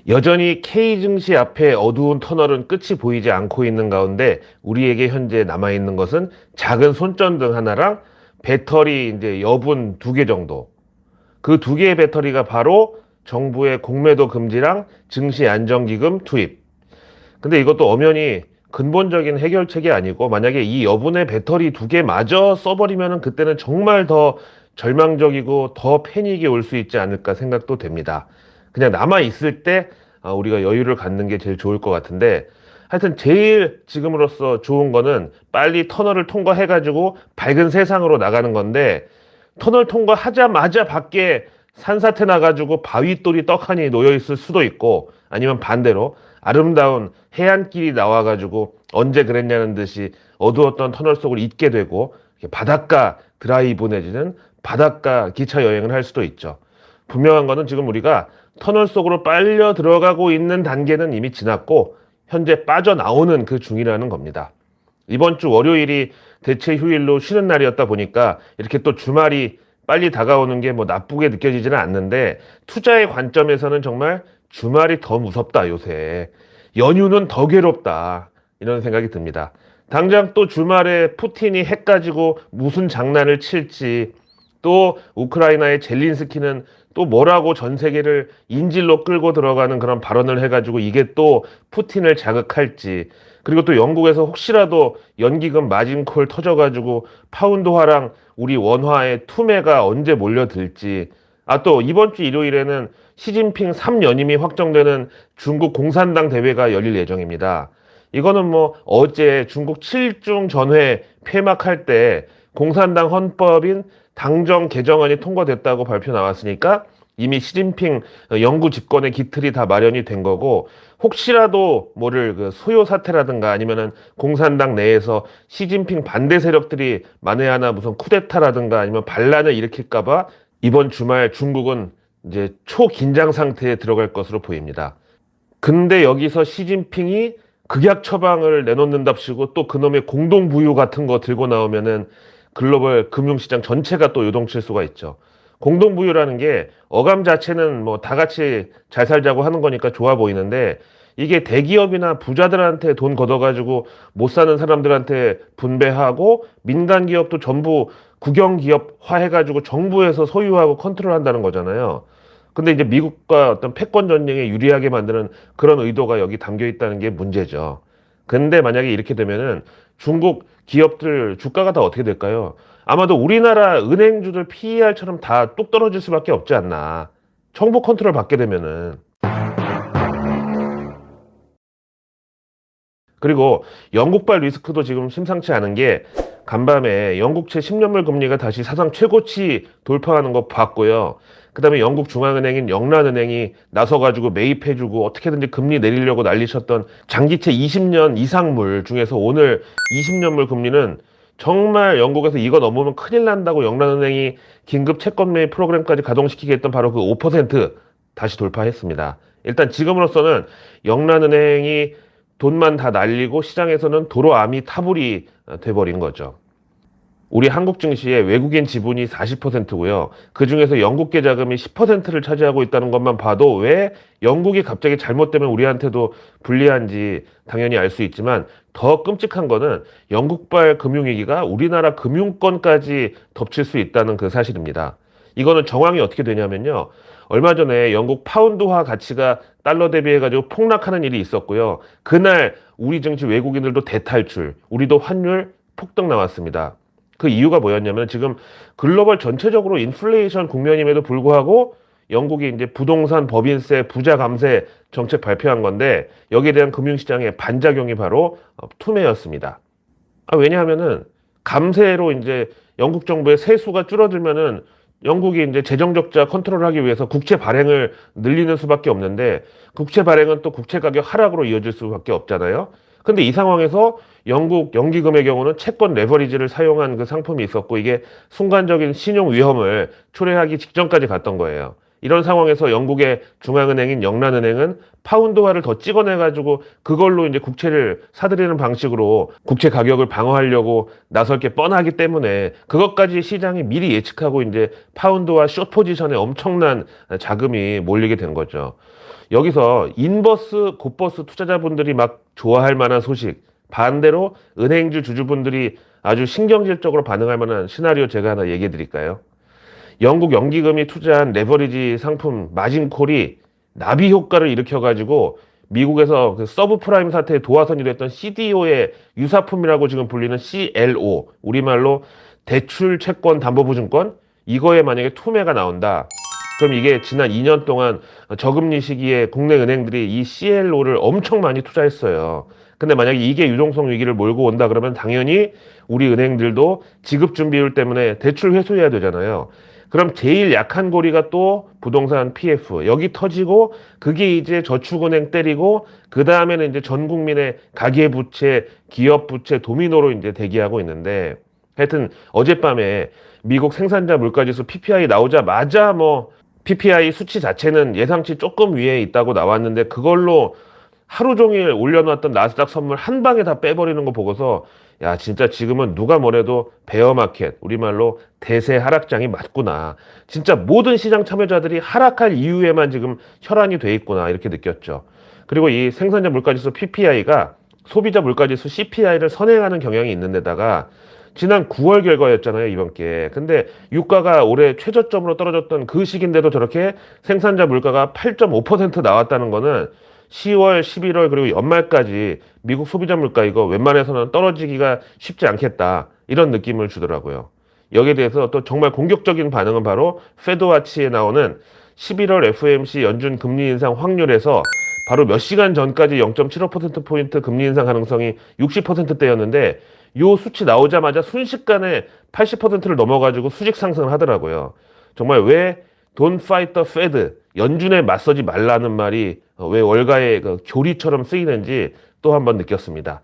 여전히 K 증시 앞에 어두운 터널은 끝이 보이지 않고 있는 가운데 우리에게 현재 남아있는 것은 작은 손전등 하나랑 배터리 이제 여분 2개 정도. 그 2개의 배터리가 바로 정부의 공매도 금지랑 증시 안정기금 투입. 근데 이것도 엄연히 근본적인 해결책이 아니고 만약에 이 여분의 배터리 2개마저 써버리면은 그때는 정말 더 절망적이고 더 패닉이 올 수 있지 않을까 생각도 됩니다. 그냥 남아있을 때 우리가 여유를 갖는 게 제일 좋을 것 같은데 하여튼 제일 지금으로서 좋은 거는 빨리 터널을 통과해가지고 밝은 세상으로 나가는 건데 터널 통과하자마자 밖에 산사태 나가지고 바위돌이 떡하니 놓여있을 수도 있고 아니면 반대로 아름다운 해안길이 나와가지고 언제 그랬냐는 듯이 어두웠던 터널 속을 잊게 되고 바닷가 드라이브 내지는 바닷가 기차 여행을 할 수도 있죠. 분명한 거는 지금 우리가 터널 속으로 빨려 들어가고 있는 단계는 이미 지났고 현재 빠져나오는 그 중이라는 겁니다. 이번 주 월요일이 대체 휴일로 쉬는 날이었다 보니까 이렇게 또 주말이 빨리 다가오는 게 뭐 나쁘게 느껴지지는 않는데 투자의 관점에서는 정말 주말이 더 무섭다 요새. 연휴는 더 괴롭다 이런 생각이 듭니다. 당장 또 주말에 푸틴이 핵 가지고 무슨 장난을 칠지 또 우크라이나의 젤린스키는 또 뭐라고 전 세계를 인질로 끌고 들어가는 그런 발언을 해가지고 이게 또 푸틴을 자극할지 그리고 또 영국에서 혹시라도 연기금 마진콜 터져가지고 파운드화랑 우리 원화의 투매가 언제 몰려들지 또 이번 주 일요일에는 시진핑 3연임이 확정되는 중국 공산당 대회가 열릴 예정입니다. 이거는 뭐 어제 중국 7중 전회 폐막할 때 공산당 헌법인 당정 개정안이 통과됐다고 발표 나왔으니까 이미 시진핑 영구 집권의 기틀이 다 마련이 된 거고 혹시라도 뭐를 그 소요 사태라든가 아니면은 공산당 내에서 시진핑 반대 세력들이 만에 하나 무슨 쿠데타라든가 아니면 반란을 일으킬까봐 이번 주말 중국은 이제 초긴장 상태에 들어갈 것으로 보입니다. 근데 여기서 시진핑이 극약 처방을 내놓는답시고 또 그놈의 공동부유 같은 거 들고 나오면은 글로벌 금융시장 전체가 또 요동칠 수가 있죠. 공동부유라는 게 어감 자체는 뭐 다 같이 잘 살자고 하는 거니까 좋아 보이는데 이게 대기업이나 부자들한테 돈 걷어가지고 못 사는 사람들한테 분배하고 민간 기업도 전부 국영기업화 해가지고 정부에서 소유하고 컨트롤한다는 거잖아요. 근데 이제 미국과 어떤 패권 전쟁에 유리하게 만드는 그런 의도가 여기 담겨 있다는 게 문제죠. 근데 만약에 이렇게 되면은 중국 기업들 주가가 다 어떻게 될까요? 아마도 우리나라 은행주들 PER처럼 다 뚝 떨어질 수밖에 없지 않나. 정부 컨트롤 받게 되면은. 그리고 영국발 리스크도 지금 심상치 않은 게 간밤에 영국채 10년물 금리가 다시 사상 최고치 돌파하는 거 봤고요. 그 다음에 영국 중앙은행인 영란은행이 나서가지고 매입해주고 어떻게든지 금리 내리려고 난리쳤던 장기채 20년 이상물 중에서 오늘 20년물 금리는 정말 영국에서 이거 넘으면 큰일 난다고 영란은행이 긴급 채권 매입 프로그램까지 가동시키게 했던 바로 그 5% 다시 돌파했습니다. 일단 지금으로서는 영란은행이 돈만 다 날리고 시장에서는 도로아미 타불이 돼버린 거죠. 우리 한국 증시의 외국인 지분이 40%고요. 그중에서 영국계 자금이 10%를 차지하고 있다는 것만 봐도 왜 영국이 갑자기 잘못되면 우리한테도 불리한지 당연히 알 수 있지만 더 끔찍한 거는 영국발 금융위기가 우리나라 금융권까지 덮칠 수 있다는 그 사실입니다. 이거는 정황이 어떻게 되냐면요. 얼마 전에 영국 파운드화 가치가 달러 대비해가지고 폭락하는 일이 있었고요. 그날 우리 증시 외국인들도 대탈출, 우리도 환율 폭등 나왔습니다. 그 이유가 뭐였냐면 지금 글로벌 전체적으로 인플레이션 국면임에도 불구하고 영국이 이제 부동산 법인세 부자 감세 정책 발표한 건데 여기에 대한 금융시장의 반작용이 바로 투매였습니다. 왜냐하면은 감세로 이제 영국 정부의 세수가 줄어들면은 영국이 이제 재정 적자 컨트롤하기 위해서 국채 발행을 늘리는 수밖에 없는데 국채 발행은 또 국채 가격 하락으로 이어질 수밖에 없잖아요. 근데 이 상황에서 영국 연기금의 경우는 채권 레버리지를 사용한 그 상품이 있었고 이게 순간적인 신용 위험을 초래하기 직전까지 갔던 거예요. 이런 상황에서 영국의 중앙은행인 영란은행은 파운드화를 더 찍어내가지고 그걸로 이제 국채를 사들이는 방식으로 국채 가격을 방어하려고 나설 게 뻔하기 때문에 그것까지 시장이 미리 예측하고 이제 파운드화 숏 포지션에 엄청난 자금이 몰리게 된 거죠. 여기서 인버스, 곧버스 투자자분들이 막 좋아할 만한 소식, 반대로 은행주 주주분들이 아주 신경질적으로 반응할 만한 시나리오 제가 하나 얘기해 드릴까요? 영국 연기금이 투자한 레버리지 상품 마진콜이 나비 효과를 일으켜가지고 미국에서 그 서브프라임 사태의 도화선이 됐던 CDO의 유사품이라고 지금 불리는 CLO, 우리말로 대출 채권 담보보증권, 이거에 만약에 투매가 나온다. 그럼 이게 지난 2년 동안 저금리 시기에 국내 은행들이 이 CLO를 엄청 많이 투자했어요. 근데 만약에 이게 유동성 위기를 몰고 온다 그러면 당연히 우리 은행들도 지급 준비율 때문에 대출 회수해야 되잖아요. 그럼 제일 약한 고리가 또 부동산 PF. 여기 터지고 그게 이제 저축은행 때리고 그 다음에는 이제 전 국민의 가계부채, 기업부채 도미노로 이제 대기하고 있는데 하여튼 어젯밤에 미국 생산자 물가지수 PPI 나오자마자 뭐 PPI 수치 자체는 예상치 조금 위에 있다고 나왔는데 그걸로 하루 종일 올려놨던 나스닥 선물 한 방에 다 빼버리는 거 보고서 야 진짜 지금은 누가 뭐래도 베어마켓 우리말로 대세 하락장이 맞구나. 진짜 모든 시장 참여자들이 하락할 이유에만 지금 혈안이 돼 있구나 이렇게 느꼈죠. 그리고 이 생산자 물가지수 PPI가 소비자 물가지수 CPI를 선행하는 경향이 있는 데다가 지난 9월 결과였잖아요, 이번 게. 근데 유가가 올해 최저점으로 떨어졌던 그 시기인데도 저렇게 생산자 물가가 8.5% 나왔다는 거는 10월, 11월 그리고 연말까지 미국 소비자 물가 이거 웬만해서는 떨어지기가 쉽지 않겠다. 이런 느낌을 주더라고요. 여기에 대해서 또 정말 공격적인 반응은 바로 페드와치에 나오는 11월 FOMC 연준 금리 인상 확률에서 바로 몇 시간 전까지 0.75%포인트 금리 인상 가능성이 60%대였는데 요 수치 나오자마자 순식간에 80%를 넘어가지고 수직 상승을 하더라고요. 정말 왜 Don't fight the Fed, 연준에 맞서지 말라는 말이 왜 월가의 그 교리처럼 쓰이는지 또 한 번 느꼈습니다.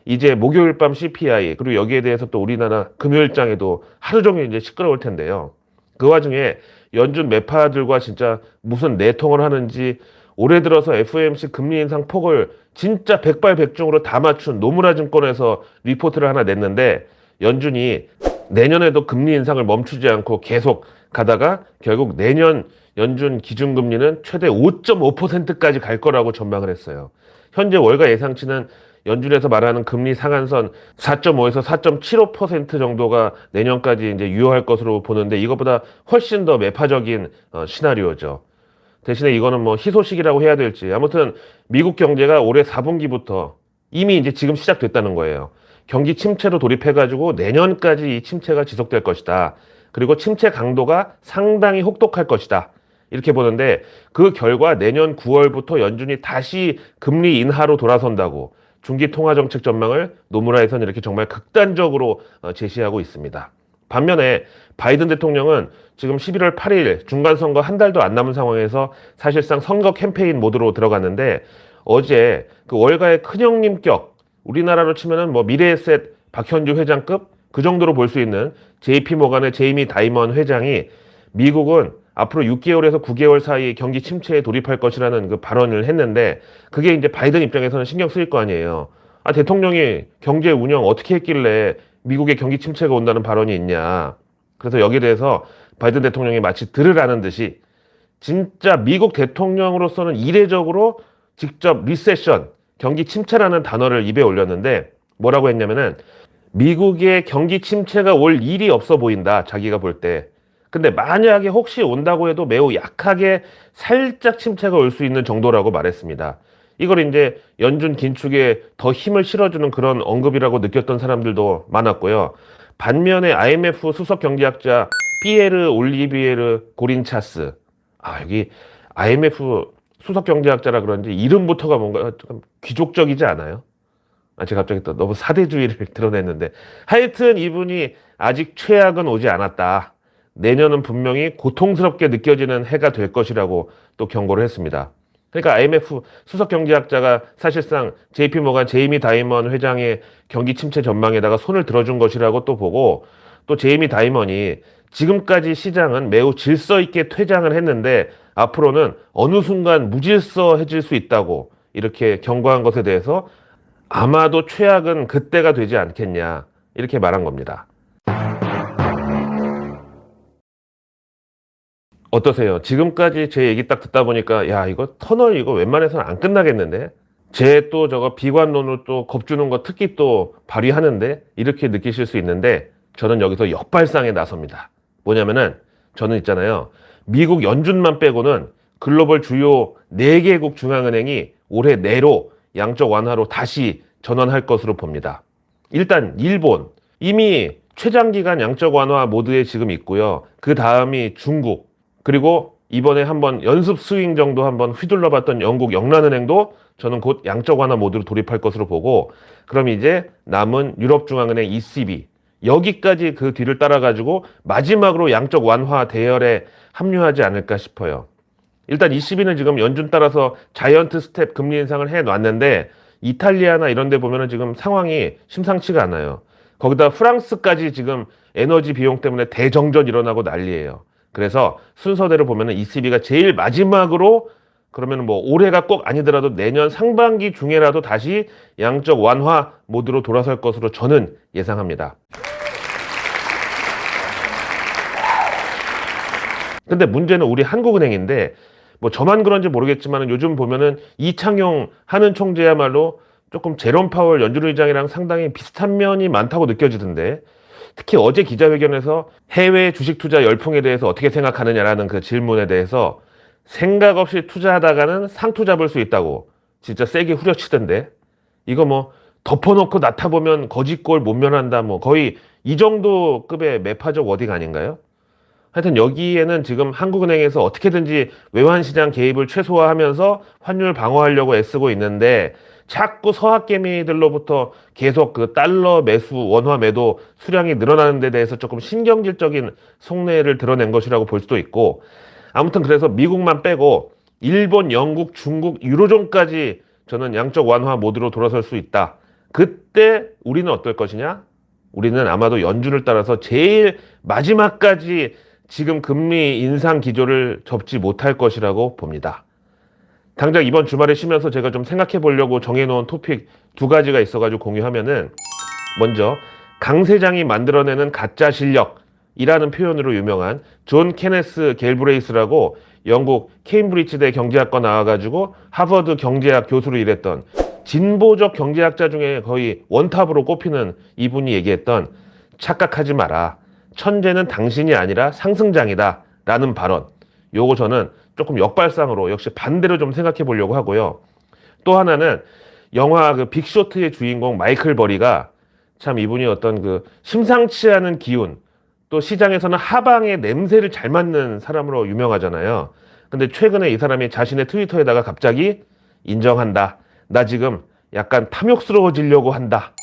이제 목요일 밤 CPI 그리고 여기에 대해서 또 우리나라 금요일장에도 하루 종일 이제 시끄러울 텐데요. 그 와중에 연준 매파들과 진짜 무슨 내통을 하는지 올해 들어서 FOMC 금리 인상 폭을 진짜 백발백중으로 다 맞춘 노무라 증권에서 리포트를 하나 냈는데 연준이 내년에도 금리 인상을 멈추지 않고 계속 가다가 결국 내년 연준 기준금리는 최대 5.5%까지 갈 거라고 전망을 했어요. 현재 월가 예상치는 연준에서 말하는 금리 상한선 4.5에서 4.75% 정도가 내년까지 이제 유효할 것으로 보는데 이것보다 훨씬 더 매파적인 시나리오죠. 대신에 이거는 뭐 희소식이라고 해야 될지 아무튼 미국 경제가 올해 4분기부터 이미 이제 지금 시작됐다는 거예요. 경기 침체로 돌입해가지고 내년까지 이 침체가 지속될 것이다. 그리고 침체 강도가 상당히 혹독할 것이다. 이렇게 보는데 그 결과 내년 9월부터 연준이 다시 금리 인하로 돌아선다고 중기 통화정책 전망을 노무라에서는 이렇게 정말 극단적으로 제시하고 있습니다. 반면에 바이든 대통령은 지금 11월 8일 중간선거 한 달도 안 남은 상황에서 사실상 선거 캠페인 모드로 들어갔는데 어제 그 월가의 큰형님격 우리나라로 치면은 뭐 미래에셋 박현주 회장급 그 정도로 볼 수 있는 JP 모간의 제이미 다이먼 회장이 미국은 앞으로 6개월에서 9개월 사이에 경기 침체에 돌입할 것이라는 그 발언을 했는데 그게 이제 바이든 입장에서는 신경 쓰일 거 아니에요. 아, 대통령이 경제 운영 어떻게 했길래 미국의 경기 침체가 온다는 발언이 있냐. 그래서 여기에 대해서 바이든 대통령이 마치 들으라는 듯이 진짜 미국 대통령으로서는 이례적으로 직접 리세션, 경기 침체라는 단어를 입에 올렸는데 뭐라고 했냐면은 미국의 경기 침체가 올 일이 없어 보인다. 자기가 볼 때. 근데 만약에 혹시 온다고 해도 매우 약하게 살짝 침체가 올 수 있는 정도라고 말했습니다. 이걸 이제 연준 긴축에 더 힘을 실어주는 그런 언급이라고 느꼈던 사람들도 많았고요. 반면에 IMF 수석 경제학자 피에르 올리비에르 고린차스. 아, 여기 IMF 수석 경제학자라 그런지 이름부터가 뭔가 좀 귀족적이지 않아요? 아, 제가 갑자기 또 너무 사대주의를 드러냈는데. 하여튼 이분이 아직 최악은 오지 않았다. 내년은 분명히 고통스럽게 느껴지는 해가 될 것이라고 또 경고를 했습니다. 그러니까 IMF 수석 경제학자가 사실상 JP 모간 제이미 다이먼 회장의 경기 침체 전망에다가 손을 들어준 것이라고 또 보고 또 제이미 다이먼이 지금까지 시장은 매우 질서 있게 퇴장을 했는데 앞으로는 어느 순간 무질서해질 수 있다고 이렇게 경고한 것에 대해서 아마도 최악은 그때가 되지 않겠냐 이렇게 말한 겁니다. 어떠세요? 지금까지 제 얘기 딱 듣다 보니까 야 이거 터널 이거 웬만해서는 안 끝나겠는데? 제 또 저거 비관론으로 또 겁주는 거 특히 또 발휘하는데 이렇게 느끼실 수 있는데 저는 여기서 역발상에 나섭니다. 뭐냐면은 저는 있잖아요. 미국 연준만 빼고는 글로벌 주요 4개국 중앙은행이 올해 내로 양적 완화로 다시 전환할 것으로 봅니다. 일단 일본 이미 최장기간 양적 완화 모드에 지금 있고요. 그 다음이 중국 그리고 이번에 한번 연습 스윙 정도 한번 휘둘러 봤던 영국 영란은행도 저는 곧 양적 완화 모드로 돌입할 것으로 보고 그럼 이제 남은 유럽중앙은행 ECB 여기까지 그 뒤를 따라가지고 마지막으로 양적 완화 대열에 합류하지 않을까 싶어요. 일단 ECB는 지금 연준 따라서 자이언트 스텝 금리 인상을 해놨는데 이탈리아나 이런 데 보면은 지금 상황이 심상치가 않아요. 거기다 프랑스까지 지금 에너지 비용 때문에 대정전 일어나고 난리예요. 그래서 순서대로 보면은 ECB가 제일 마지막으로 그러면 뭐 올해가 꼭 아니더라도 내년 상반기 중에라도 다시 양적 완화 모드로 돌아설 것으로 저는 예상합니다. 근데 문제는 우리 한국은행인데 뭐 저만 그런지 모르겠지만 요즘 보면은 이창용 하는 총재야말로 조금 제롬 파월 연준 의장이랑 상당히 비슷한 면이 많다고 느껴지던데 특히 어제 기자회견에서 해외 주식 투자 열풍에 대해서 어떻게 생각하느냐라는 그 질문에 대해서 생각 없이 투자하다가는 상투 잡을 수 있다고 진짜 세게 후려치던데 이거 뭐 덮어놓고 나타보면 거짓골 못 면한다 뭐 거의 이 정도 급의 매파적 워딩 아닌가요? 하여튼 여기에는 지금 한국은행에서 어떻게든지 외환시장 개입을 최소화하면서 환율 방어하려고 애쓰고 있는데 자꾸 서학개미들로부터 계속 그 달러 매수, 원화 매도 수량이 늘어나는 데 대해서 조금 신경질적인 속내를 드러낸 것이라고 볼 수도 있고 아무튼 그래서 미국만 빼고 일본, 영국, 중국, 유로존까지 저는 양적 완화 모드로 돌아설 수 있다. 그때 우리는 어떨 것이냐? 우리는 아마도 연준을 따라서 제일 마지막까지 지금 금리 인상 기조를 접지 못할 것이라고 봅니다. 당장 이번 주말에 쉬면서 제가 좀 생각해 보려고 정해놓은 토픽 2가지가 있어가지고 공유하면은 먼저 강세장이 만들어내는 가짜 실력이라는 표현으로 유명한 존 케네스 갤브레이스라고 영국 케임브리지대 경제학과 나와가지고 하버드 경제학 교수로 일했던 진보적 경제학자 중에 거의 원탑으로 꼽히는 이분이 얘기했던 착각하지 마라. 천재는 당신이 아니라 상승장이다 라는 발언. 요거 저는 조금 역발상으로 역시 반대로 좀 생각해 보려고 하고요. 또 하나는 영화 그 빅쇼트의 주인공 마이클 버리가 참 이분이 어떤 그 심상치 않은 기운 또 시장에서는 하방의 냄새를 잘 맡는 사람으로 유명하잖아요. 근데 최근에 이 사람이 자신의 트위터에다가 갑자기 인정한다. 나 지금 약간 탐욕스러워지려고 한다.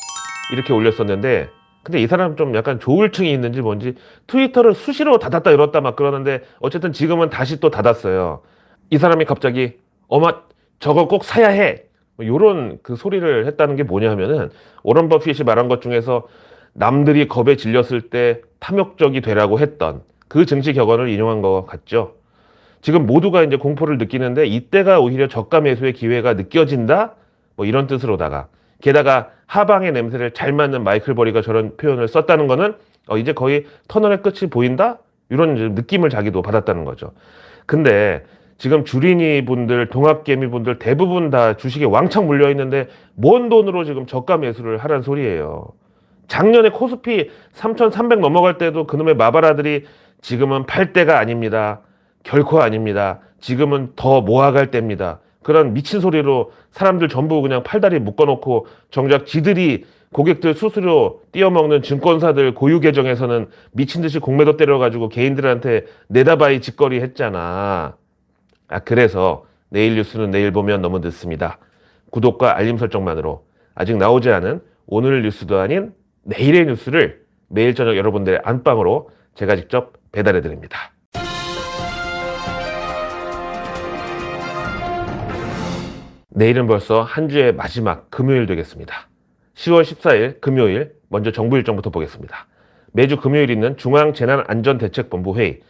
이렇게 올렸었는데 근데 이 사람 좀 약간 조울증이 있는지 뭔지 트위터를 수시로 닫았다 열었다 막 그러는데 어쨌든 지금은 다시 또 닫았어요. 이 사람이 갑자기 어마 저거 꼭 사야 해. 요런 그 소리를 했다는 게 뭐냐 하면은 오런 버핏이 말한 것 중에서 남들이 겁에 질렸을 때 탐욕적이 되라고 했던 그 증시 격언을 인용한 것 같죠. 지금 모두가 이제 공포를 느끼는데 이때가 오히려 저가 매수의 기회가 느껴진다? 뭐 이런 뜻으로다가 게다가 하방의 냄새를 잘 맡는 마이클 버리가 저런 표현을 썼다는 거는 이제 거의 터널의 끝이 보인다? 이런 느낌을 자기도 받았다는 거죠. 근데 지금 주린이 분들, 동학개미 분들 대부분 다 주식에 왕창 물려있는데 뭔 돈으로 지금 저가 매수를 하란 소리예요. 작년에 코스피 3,300 넘어갈 때도 그놈의 마바라들이 지금은 팔 때가 아닙니다. 결코 아닙니다. 지금은 더 모아갈 때입니다. 그런 미친 소리로 사람들 전부 그냥 팔다리 묶어놓고 정작 지들이 고객들 수수료 띄어먹는 증권사들 고유 계정에서는 미친 듯이 공매도 때려가지고 개인들한테 내다바이 짓거리 했잖아. 그래서 내일 뉴스는 내일 보면 너무 늦습니다. 구독과 알림 설정만으로 아직 나오지 않은 오늘 뉴스도 아닌 내일의 뉴스를 매일 저녁 여러분들의 안방으로 제가 직접 배달해 드립니다. 내일은 벌써 한 주의 마지막 금요일 되겠습니다. 10월 14일 금요일 먼저 정부 일정부터 보겠습니다. 매주 금요일 있는 중앙재난안전대책본부 회의,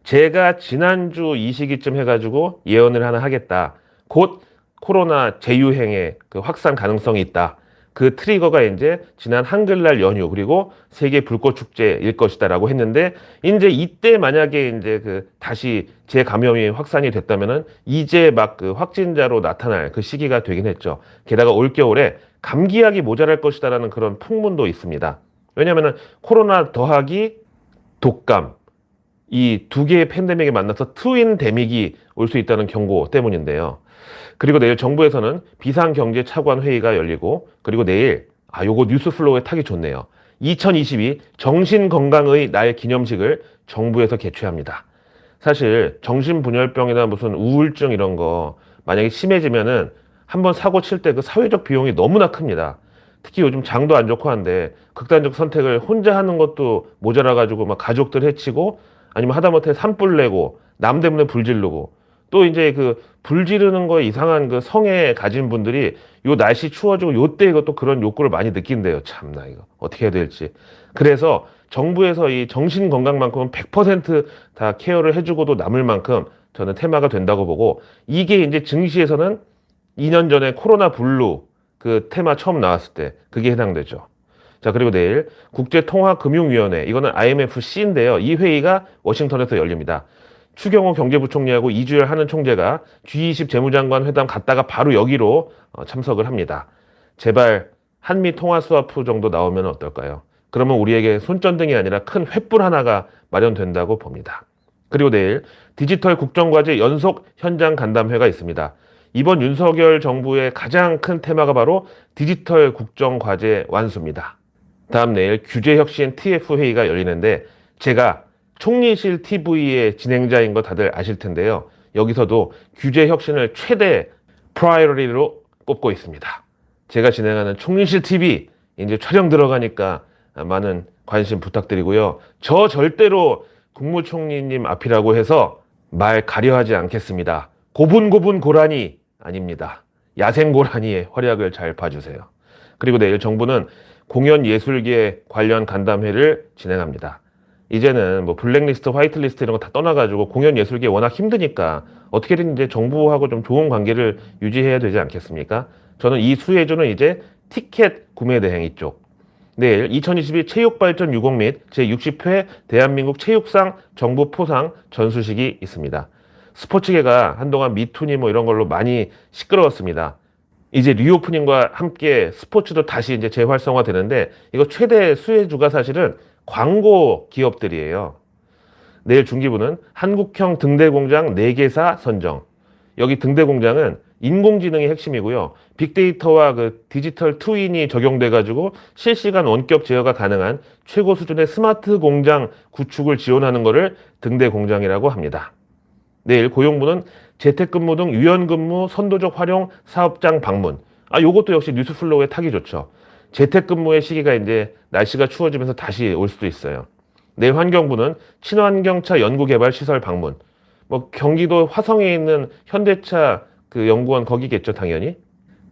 제가 지난주 이 시기쯤 해가지고 예언을 하나 하겠다. 곧 코로나 재유행의 그 확산 가능성이 있다. 그 트리거가 이제 지난 한글날 연휴 그리고 세계 불꽃 축제일 것이다라고 했는데 이제 이때 만약에 이제 그 다시 재감염이 확산이 됐다면은 이제 막 그 확진자로 나타날 그 시기가 되긴 했죠. 게다가 올겨울에 감기약이 모자랄 것이다라는 그런 풍문도 있습니다. 왜냐면은 코로나 더하기 독감 이 두 개의 팬데믹이 만나서 트윈 데믹이 올 수 있다는 경고 때문인데요. 그리고 내일 정부에서는 비상경제차관 회의가 열리고 그리고 내일 요거 뉴스플로우에 타기 좋네요. 2022 정신건강의 날 기념식을 정부에서 개최합니다. 사실 정신분열병이나 무슨 우울증 이런 거 만약에 심해지면은 한번 사고 칠 때 그 사회적 비용이 너무나 큽니다. 특히 요즘 장도 안 좋고 한데 극단적 선택을 혼자 하는 것도 모자라 가지고 막 가족들 해치고 아니면 하다못해 산불 내고 남 때문에 불 지르고 또 이제 그 불 지르는 거 이상한 그 성에 가진 분들이 요 날씨 추워지고 요때 이거 또 그런 욕구를 많이 느낀대요. 참나 이거 어떻게 해야 될지. 그래서 정부에서 이 정신 건강만큼은 100%다 케어를 해주고도 남을 만큼 저는 테마가 된다고 보고 이게 이제 증시에서는 2년 전에 코로나 블루 그 테마 처음 나왔을 때 그게 해당되죠. 자, 그리고 내일 국제통화금융위원회 이거는 IMFC인데요. 이 회의가 워싱턴에서 열립니다. 추경호 경제부총리하고 이주열 하는 총재가 G20 재무장관 회담 갔다가 바로 여기로 참석을 합니다. 제발 한미 통화 스와프 정도 나오면 어떨까요? 그러면 우리에게 손전등이 아니라 큰 횃불 하나가 마련된다고 봅니다. 그리고 내일 디지털 국정과제 연속 현장 간담회가 있습니다. 이번 윤석열 정부의 가장 큰 테마가 바로 디지털 국정과제 완수입니다. 다음 내일 규제혁신 TF 회의가 열리는데 제가 총리실 TV의 진행자인 거 다들 아실 텐데요. 여기서도 규제 혁신을 최대 프라이어리로 꼽고 있습니다. 제가 진행하는 총리실 TV 이제 촬영 들어가니까 많은 관심 부탁드리고요. 저 절대로 국무총리님 앞이라고 해서 말 가려하지 않겠습니다. 고분고분 고라니 아닙니다. 야생 고라니의 활약을 잘 봐주세요. 그리고 내일 정부는 공연예술계 관련 간담회를 진행합니다. 이제는 뭐 블랙리스트, 화이트리스트 이런 거 다 떠나가지고 공연예술계 워낙 힘드니까 어떻게든 이제 정부하고 좀 좋은 관계를 유지해야 되지 않겠습니까? 저는 이 수혜주는 이제 티켓 구매 대행 이쪽. 내일 2022 체육발전 유공 및 제60회 대한민국 체육상 정부 포상 전수식이 있습니다. 스포츠계가 한동안 미투니 뭐 이런 걸로 많이 시끄러웠습니다. 이제 리오프닝과 함께 스포츠도 다시 이제 재활성화 되는데 이거 최대 수혜주가 사실은 광고 기업들이에요. 내일 중기부는 한국형 등대공장 4개사 선정. 여기 등대공장은 인공지능이 핵심이고요. 빅데이터와 그 디지털 트윈이 적용돼가지고 실시간 원격 제어가 가능한 최고 수준의 스마트 공장 구축을 지원하는 것을 등대공장이라고 합니다. 내일 고용부는 재택근무 등 유연근무 선도적 활용 사업장 방문. 요것도 역시 뉴스플로우에 타기 좋죠. 재택근무의 시기가 이제 날씨가 추워지면서 다시 올 수도 있어요. 내일 환경부는 친환경차 연구개발 시설 방문. 뭐 경기도 화성에 있는 현대차 그 연구원 거기겠죠, 당연히.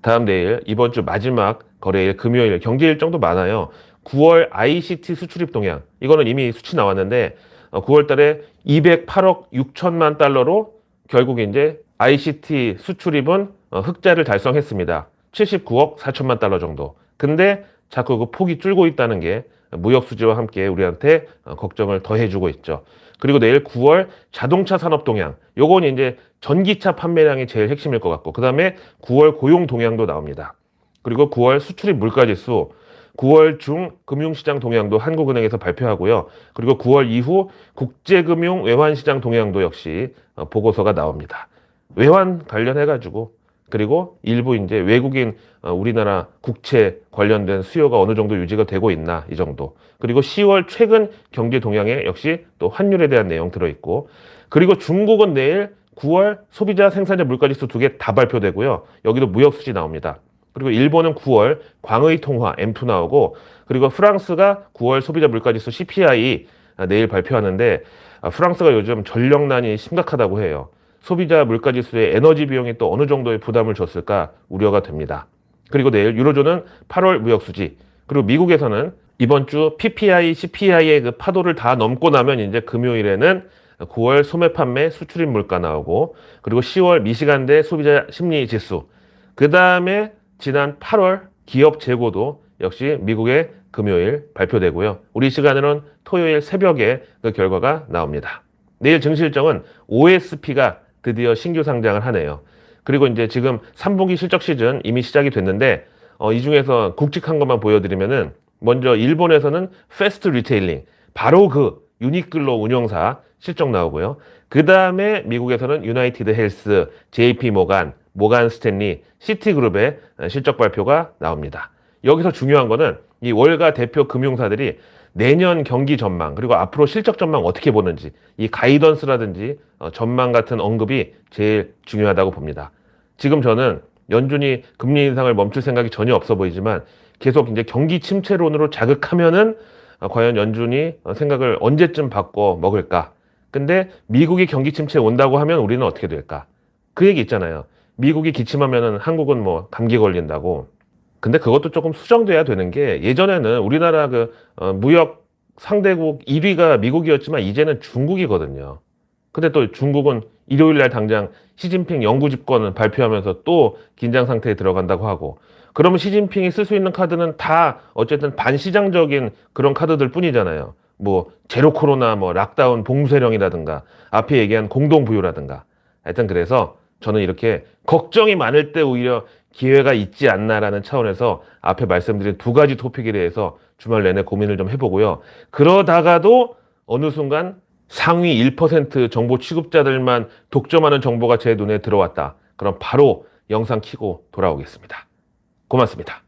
다음 내일 이번 주 마지막 거래일 금요일 경제 일정도 많아요. 9월 ICT 수출입 동향. 이거는 이미 수치 나왔는데 9월 달에 208억 6천만 달러로 결국 이제 ICT 수출입은 흑자를 달성했습니다. 79억 4천만 달러 정도. 근데 자꾸 그 폭이 줄고 있다는 게 무역 수지와 함께 우리한테 걱정을 더해주고 있죠. 그리고 내일 9월 자동차 산업 동향. 요건 이제 전기차 판매량이 제일 핵심일 것 같고, 그 다음에 9월 고용 동향도 나옵니다. 그리고 9월 수출입 물가지수, 9월 중 금융시장 동향도 한국은행에서 발표하고요. 그리고 9월 이후 국제금융 외환시장 동향도 역시 보고서가 나옵니다. 외환 관련해가지고 그리고 일부 이제 외국인 우리나라 국채 관련된 수요가 어느 정도 유지가 되고 있나 이 정도. 그리고 10월 최근 경제 동향에 역시 또 환율에 대한 내용 들어있고, 그리고 중국은 내일 9월 소비자 생산자 물가지수 2개 다 발표되고요. 여기도 무역 수지 나옵니다. 그리고 일본은 9월 광의 통화 앰프 나오고, 그리고 프랑스가 9월 소비자 물가지수 CPI 내일 발표하는데 프랑스가 요즘 전력난이 심각하다고 해요. 소비자 물가지수의 에너지 비용이 또 어느 정도의 부담을 줬을까 우려가 됩니다. 그리고 내일 유로존은 8월 무역수지, 그리고 미국에서는 이번 주 PPI, CPI의 그 파도를 다 넘고 나면 이제 금요일에는 9월 소매 판매 수출입 물가 나오고, 그리고 10월 미시간대 소비자 심리 지수, 그 다음에 지난 8월 기업 재고도 역시 미국의 금요일 발표되고요. 우리 시간으로는 토요일 새벽에 그 결과가 나옵니다. 내일 증시 일정은 OSP가 드디어 신규 상장을 하네요. 그리고 이제 지금 3분기 실적 시즌 이미 시작이 됐는데, 이 중에서 굵직한 것만 보여드리면은, 먼저 일본에서는 패스트 리테일링, 바로 그 유니클로 운용사 실적 나오고요. 그 다음에 미국에서는 유나이티드 헬스, JP 모간 스탠리, 시티그룹의 실적 발표가 나옵니다. 여기서 중요한 거는 이 월가 대표 금융사들이 내년 경기 전망, 그리고 앞으로 실적 전망 어떻게 보는지, 이 가이던스라든지 전망 같은 언급이 제일 중요하다고 봅니다. 지금 저는 연준이 금리 인상을 멈출 생각이 전혀 없어 보이지만, 계속 이제 경기 침체론으로 자극하면은 과연 연준이 생각을 언제쯤 바꿔 먹을까? 근데 미국이 경기 침체 온다고 하면 우리는 어떻게 될까? 그 얘기 있잖아요. 미국이 기침하면은 한국은 뭐 감기 걸린다고. 근데 그것도 조금 수정돼야 되는 게, 예전에는 우리나라 무역 상대국 1위가 미국이었지만 이제는 중국이거든요. 근데 또 중국은 일요일 날 당장 시진핑 영구 집권을 발표하면서 또 긴장 상태에 들어간다고 하고, 그러면 시진핑이 쓸 수 있는 카드는 다 어쨌든 반시장적인 그런 카드들 뿐이잖아요. 뭐 제로 코로나, 뭐 락다운 봉쇄령이라든가, 앞에 얘기한 공동부유라든가. 하여튼 그래서 저는 이렇게 걱정이 많을 때 오히려 기회가 있지 않나라는 차원에서 앞에 말씀드린 두 가지 토픽에 대해서 주말 내내 고민을 좀 해보고요. 그러다가도 어느 순간 상위 1% 정보 취급자들만 독점하는 정보가 제 눈에 들어왔다. 그럼 바로 영상 켜고 돌아오겠습니다. 고맙습니다.